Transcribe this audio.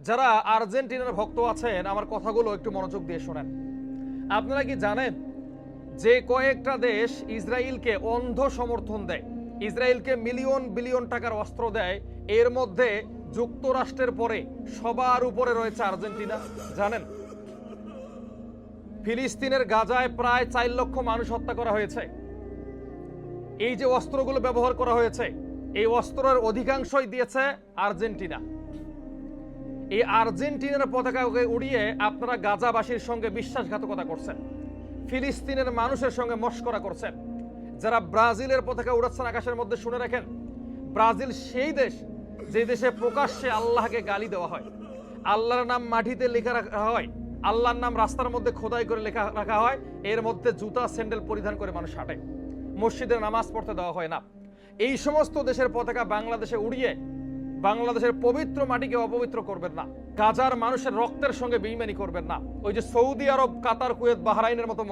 যারা আর্জেন্টিনার ভক্ত আছেন আমার কথাগুলো একটু মনোযোগ দিয়ে শোনেন। আপনারা কি জানেন যে কয়েকটা দেশ ইসরায়েলকে অন্ধ সমর্থন দেয়, ইসরায়েলকে মিলিয়ন বিলিয়ন টাকার অস্ত্র দেয়, এর মধ্যে যুক্তরাষ্ট্রের পরে সবার উপরে রয়েছে আর্জেন্টিনা? জানেন ফিলিস্তিনের গাজায় প্রায় 4 লক্ষ মানুষ হত্যা করা হয়েছে। এই যে অস্ত্রগুলো ব্যবহার করা হয়েছে, এই অস্ত্রের অধিকাংশই দিয়েছে আর্জেন্টিনা। এই আর্জেন্টিনার পতাকাকে উড়িয়ে আপনারা গাজাবাসীর সঙ্গে বিশ্বাসঘাতকতা করছেন, ফিলিস্তিনের মানুষের সঙ্গে মস্করা করছেন। যারা ব্রাজিলের পতাকা উড়াচ্ছেন আকাশের মধ্যে, শুনে রাখেন, ব্রাজিল সেই দেশ যে দেশে প্রকাশ্যে আল্লাহকে গালি দেওয়া হয়, আল্লাহর নাম মাটিতে লেখা রাখা হয়, আল্লাহর নাম রাস্তার মধ্যে খোদাই করে লেখা রাখা হয়, এর মধ্যে জুতা স্যান্ডেল পরিধান করে মানুষ হাঁটে, মসজিদে নামাজ পড়তে দেওয়া হয় না। এই সমস্ত দেশের পতাকা বাংলাদেশে উড়িয়ে বাংলাদেশের পবিত্র মাটিকে অপবিত্র করবেন না, গাজার মানুষের রক্তের সঙ্গে বেইমানি করবেন না। ওই যে সৌদি আরব, কাতার, কুয়েত, বাহরাইনের মতো